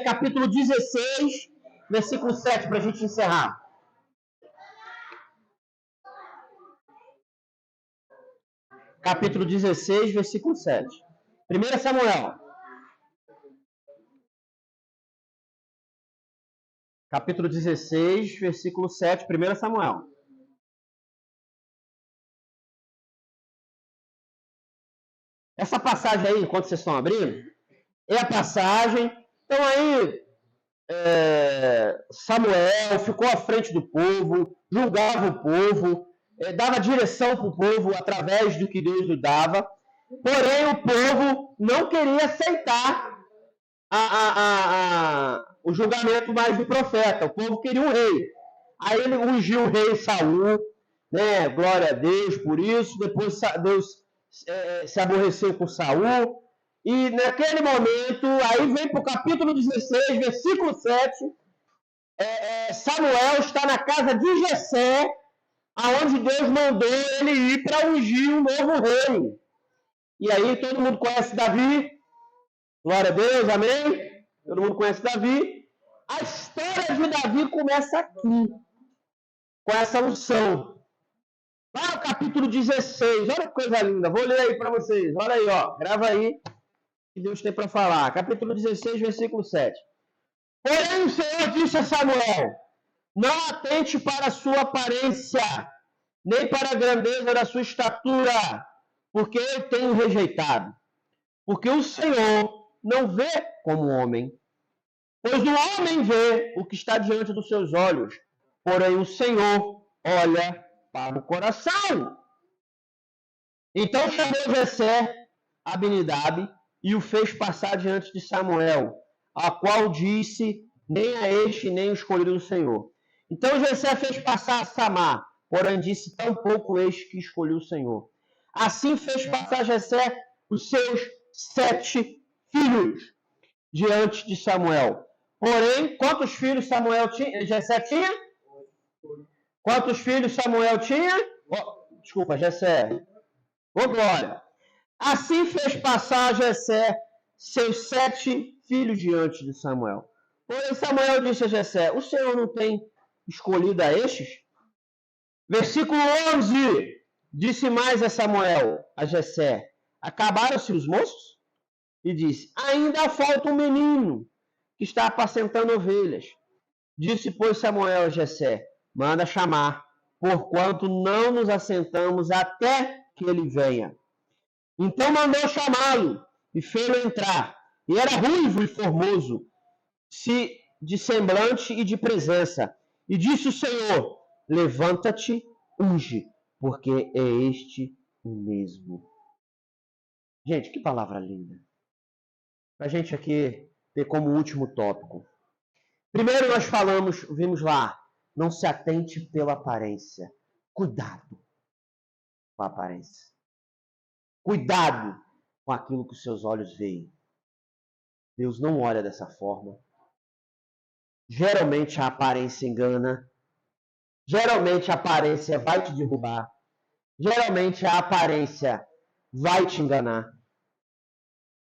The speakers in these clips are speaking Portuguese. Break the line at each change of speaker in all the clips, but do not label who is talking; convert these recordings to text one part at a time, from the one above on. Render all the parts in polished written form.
capítulo 16, versículo 7, para a gente encerrar. Capítulo 16, versículo 7. 1 Samuel. Capítulo 16, versículo 7, 1 Samuel. Essa passagem aí, enquanto vocês estão abrindo, é a passagem. Então aí, Samuel ficou à frente do povo, julgava o povo, dava direção para o povo através do que Deus lhe dava. Porém, o povo não queria aceitar o julgamento mais do profeta. O povo queria um rei. Aí ele ungiu o rei Saul, né? Glória a Deus por isso. Depois Deus se aborreceu com Saul. E naquele momento, aí vem para o capítulo 16, versículo 7, Samuel está na casa de Jessé, aonde Deus mandou ele ir para ungir um novo rei. E aí todo mundo conhece Davi? Glória a Deus, amém? Todo mundo conhece Davi. A história de Davi começa aqui, com essa unção. Lá no capítulo 16, olha que coisa linda, vou ler aí para vocês. Olha aí, ó, grava aí, que Deus tem para falar. Capítulo 16, versículo 7. Porém o Senhor disse a Samuel, não atente para a sua aparência, nem para a grandeza da sua estatura, porque eu tenho rejeitado. Porque o Senhor não vê como homem, pois o homem vê o que está diante dos seus olhos, porém o Senhor olha para o coração. Então chamou Jessé Abinadab e o fez passar diante de Samuel, a qual disse, nem a este nem o escolhido do Senhor. Então Jessé fez passar a Samar, porém disse, tampouco este que escolheu o Senhor. Assim fez passar Jessé os seus 7 filhos diante de Samuel. Porém, quantos filhos Jessé tinha? Quantos filhos Samuel tinha? Desculpa, Jessé. Ô, glória! Assim fez passar Jessé seus 7 filhos diante de Samuel. Porém, Samuel disse a Jessé, o Senhor não tem escolhido a estes? Versículo 11. Disse mais a Samuel, a Jessé, acabaram-se os moços? E disse, ainda falta um menino que está apacentando ovelhas. Disse, pois, Samuel a Jessé, manda chamar, porquanto não nos assentamos até que ele venha. Então mandou chamá-lo e fez-lo entrar. E era ruivo e formoso, de semblante e de presença. E disse o Senhor, levanta-te, unge, porque é este o mesmo. Gente, que palavra linda. Para a gente aqui ter como último tópico. Primeiro nós vimos lá, não se atente pela aparência. Cuidado com a aparência. Cuidado com aquilo que os seus olhos veem. Deus não olha dessa forma. Geralmente a aparência engana. Geralmente a aparência vai te derrubar. Geralmente a aparência vai te enganar.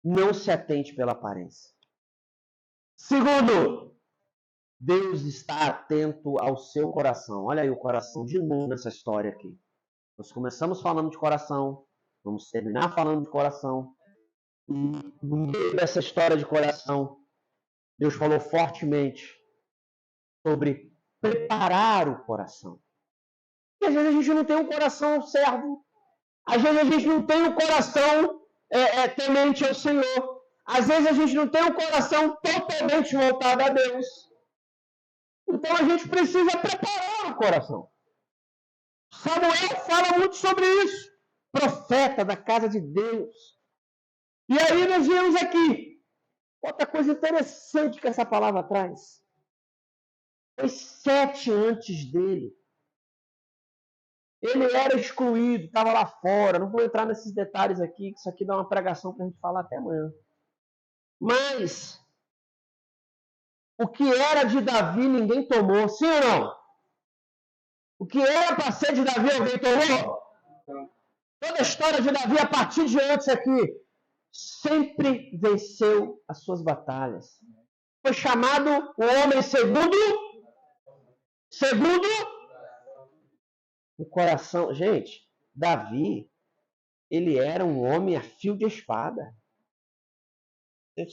Não se atente pela aparência. Segundo, Deus está atento ao seu coração. Olha aí o coração de novo nessa história aqui. Nós começamos falando de coração, vamos terminar falando de coração. E no meio dessa história de coração, Deus falou fortemente sobre preparar o coração. E às vezes a gente não tem um coração servo. Às vezes a gente não tem um coração temente ao Senhor. Às vezes a gente não tem um coração totalmente voltado a Deus. Então a gente precisa preparar o coração. Samuel fala muito sobre isso. Profeta da casa de Deus. E aí nós vemos aqui outra coisa interessante que essa palavra traz. Os 7 antes dele. Ele era excluído, estava lá fora. Não vou entrar nesses detalhes aqui, que isso aqui dá uma pregação para a gente falar até amanhã. Mas o que era de Davi ninguém tomou, sim ou não? O que era para ser de Davi alguém tomou? Toda a história de Davi, a partir de antes aqui, sempre venceu as suas batalhas. Foi chamado o homem segundo o coração. Gente, Davi, ele era um homem a fio de espada. Se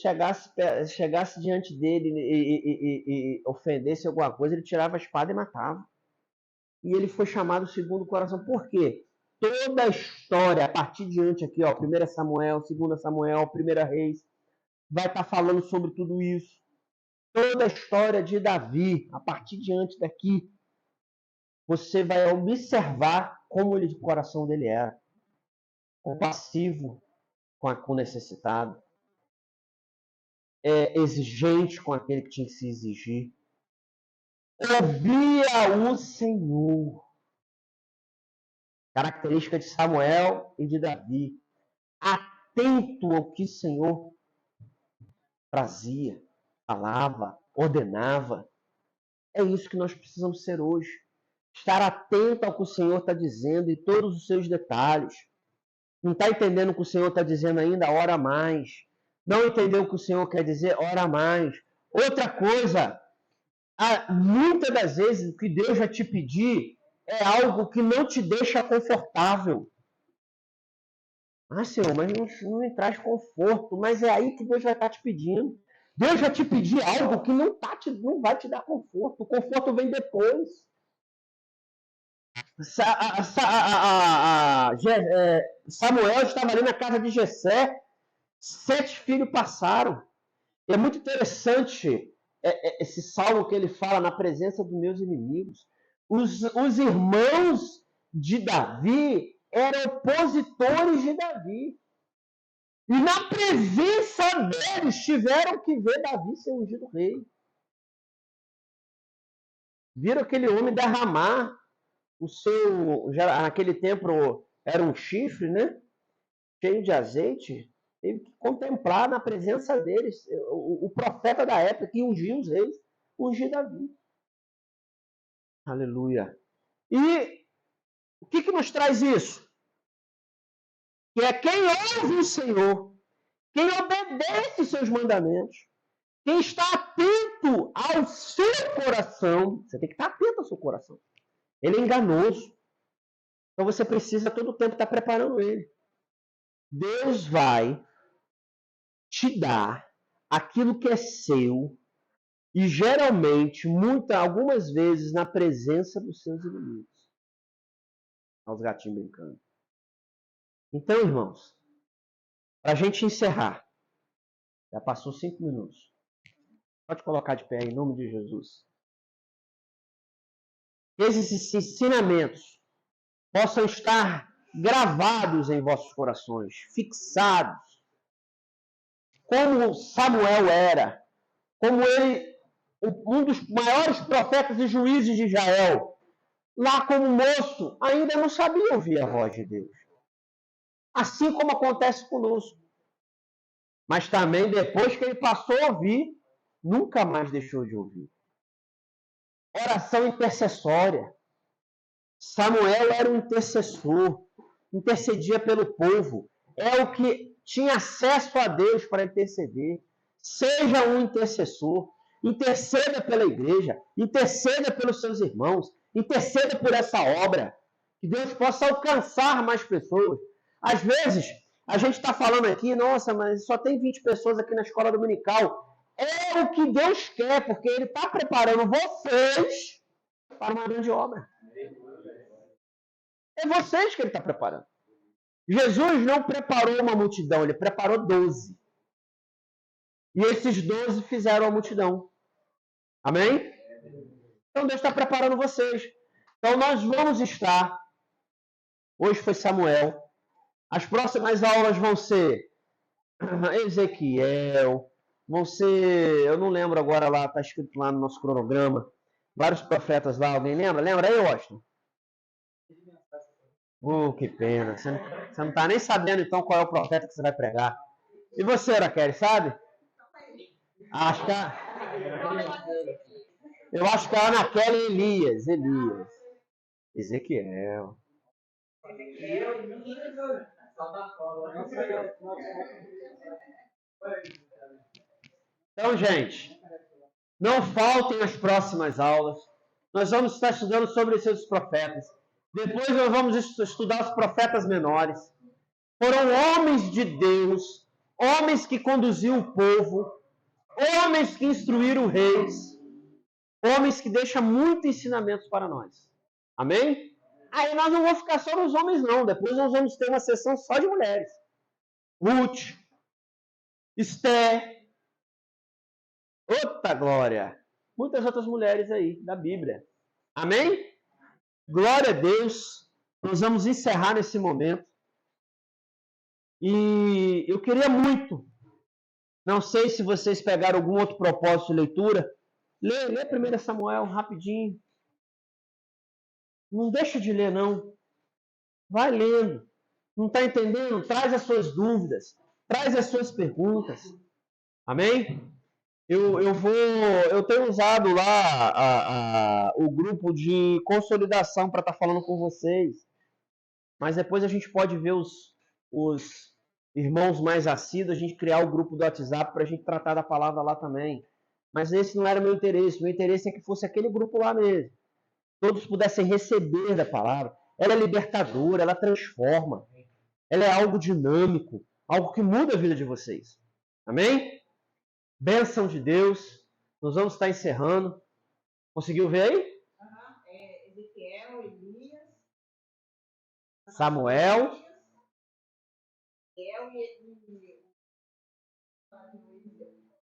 chegasse diante dele e ofendesse alguma coisa, ele tirava a espada e matava. E ele foi chamado segundo o coração. Por quê? Toda a história, a partir de diante aqui, ó, 1 Samuel, 2 Samuel, 1 Reis, vai estar falando sobre tudo isso. Toda a história de Davi, a partir de diante daqui, você vai observar como o coração dele era. Compassivo com o necessitado. Exigente com aquele que tinha que se exigir. Ouvia o Senhor. Característica de Samuel e de Davi. Atento ao que o Senhor trazia, falava, ordenava. É isso que nós precisamos ser hoje. Estar atento ao que o Senhor está dizendo em todos os seus detalhes. Não está entendendo o que o Senhor está dizendo ainda? Ora mais. Não entendeu o que o Senhor quer dizer? Ora mais. Outra coisa, muitas das vezes o que Deus vai te pedir é algo que não te deixa confortável. Ah, Senhor, mas não me traz conforto. Mas é aí que Deus vai estar te pedindo. Deus vai te pedir algo que não vai te dar conforto. O conforto vem depois. Samuel estava ali na casa de Jessé. 7 filhos passaram. E é muito interessante esse salmo que ele fala na presença dos meus inimigos. Os irmãos de Davi eram opositores de Davi. E na presença deles tiveram que ver Davi ser ungido rei. Viram aquele homem derramar o seu... naquele tempo era um chifre, né? Cheio de azeite. Teve que contemplar na presença deles o profeta da época que ungiu os reis, ungiu Davi. Aleluia. E o que nos traz isso? Que é quem ouve o Senhor, quem obedece seus mandamentos, quem está atento ao seu coração. Você tem que estar atento ao seu coração. Ele é enganoso. Então você precisa todo o tempo estar preparando ele. Deus vai te dar aquilo que é seu e geralmente, algumas vezes, na presença dos seus inimigos. Olha os gatinhos brincando. Então, irmãos, para a gente encerrar, já passou 5 minutos. Pode colocar de pé em nome de Jesus. Esses ensinamentos possam estar gravados em vossos corações, fixados. Como Samuel era, como ele, um dos maiores profetas e juízes de Israel, lá como moço, ainda não sabia ouvir a voz de Deus. Assim como acontece conosco. Mas também, depois que ele passou a ouvir, nunca mais deixou de ouvir. Oração intercessória. Samuel era um intercessor, intercedia pelo povo. É o que tinha acesso a Deus para interceder. Seja um intercessor. Interceda pela igreja. Interceda pelos seus irmãos. Interceda por essa obra. Que Deus possa alcançar mais pessoas. Às vezes, a gente está falando aqui, nossa, mas só tem 20 pessoas aqui na escola dominical. É o que Deus quer, porque Ele está preparando vocês para uma grande obra. É vocês que Ele está preparando. Jesus não preparou uma multidão, Ele preparou 12. E esses 12 fizeram a multidão. Amém? Então Deus está preparando vocês. Então nós vamos estar. Hoje foi Samuel. As próximas aulas vão ser Ezequiel, vão ser, eu não lembro agora lá, está escrito lá no nosso cronograma, vários profetas lá, alguém lembra? Lembra aí, Washington? Que pena, você não está nem sabendo então qual é o profeta que você vai pregar. E você, Raquel, sabe? Acho que eu acho que a Ana Kelly é Elias. Ezequiel. Então, gente, não faltem as próximas aulas. Nós vamos estar estudando sobre os seus profetas. Depois nós vamos estudar os profetas menores. Foram homens de Deus, homens que conduziam o povo, homens que instruíram reis, homens que deixam muitos ensinamentos para nós. Amém? Aí nós não vamos ficar só nos homens, não. Depois nós vamos ter uma sessão só de mulheres. Ruth, Esté, outra glória. Muitas outras mulheres aí da Bíblia. Amém? Glória a Deus. Nós vamos encerrar nesse momento. E eu queria muito, não sei se vocês pegaram algum outro propósito de leitura, lê 1 Samuel rapidinho. Não deixa de ler, não. Vai lendo. Não está entendendo? Traz as suas dúvidas. Traz as suas perguntas. Amém? Eu tenho usado lá o grupo de consolidação para estar falando com vocês. Mas depois a gente pode ver os irmãos mais assíduos, a gente criar o grupo do WhatsApp para a gente tratar da palavra lá também. Mas esse não era meu interesse. Meu interesse é que fosse aquele grupo lá mesmo. Todos pudessem receber da palavra. Ela é libertadora, ela transforma. Ela é algo dinâmico, algo que muda a vida de vocês. Amém? Bênção de Deus. Nós vamos estar encerrando. Conseguiu ver aí?
Ezequiel, Elias,
Samuel.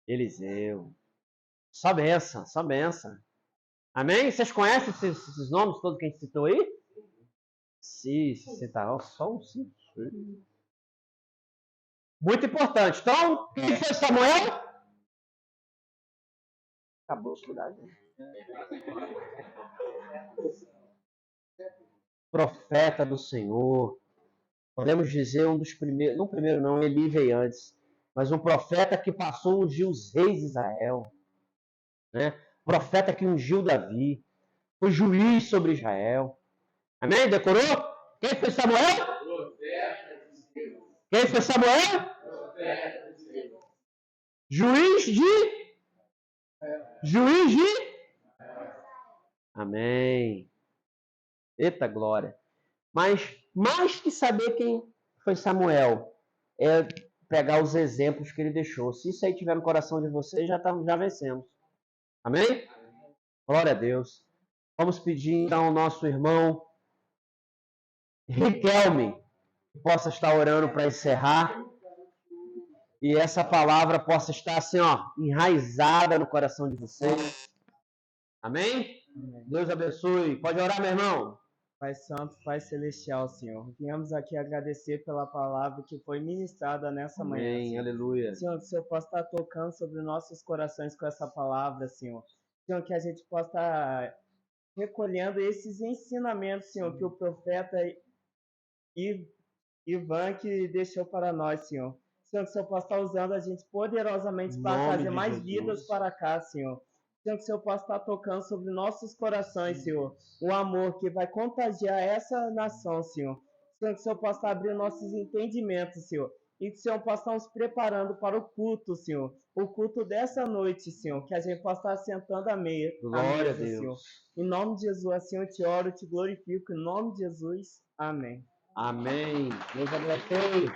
Eliseu. Só benção, só benção. Amém? Vocês conhecem esses nomes todos que a gente citou aí? Sim, citar só um sim. Muito importante. Então, quem foi Samuel? Acabou a estudar. Profeta do Senhor. Podemos dizer um dos primeiros, não primeiro não, Eli veio antes, mas um profeta que passou a ungir os reis de Israel. Né? Profeta que ungiu Davi. Foi juiz sobre Israel. Amém? Decorou? Quem foi Samuel? Quem foi Samuel? Juiz de? Juiz de? Amém. Eita glória. Mas mais que saber quem foi Samuel, é pegar os exemplos que ele deixou. Se isso aí tiver no coração de vocês, já vencemos. Amém? Glória a Deus. Vamos pedir então ao nosso irmão Riquelme que possa estar orando para encerrar. E essa palavra possa estar assim, ó, enraizada no coração de vocês. Amém?
Amém.
Deus abençoe. Pode orar, meu irmão.
Pai Santo, Pai Celestial, Senhor, viemos aqui agradecer pela palavra que foi ministrada nessa manhã.
Amém,
Senhor.
aleluia.
Senhor, que o Senhor possa estar tocando sobre nossos corações com essa palavra, Senhor. Senhor, que a gente possa estar recolhendo esses ensinamentos, Senhor, que o profeta Ivan que deixou para nós, Senhor. Senhor, que o Senhor possa estar usando a gente poderosamente para trazer mais vidas para cá, Senhor. Senhor, que o Senhor possa estar tocando sobre nossos corações, Senhor, o amor que vai contagiar essa nação, Senhor. Senhor, que o Senhor possa estar abrindo nossos entendimentos, Senhor, e que o Senhor possa estar nos preparando para o culto, Senhor, o culto dessa noite, Senhor, que a gente possa estar sentando à mesa,
Glória a Deus.
Senhor. Em nome de Jesus, assim eu te oro, te glorifico, em nome de Jesus, amém.
Amém. Deus abençoe.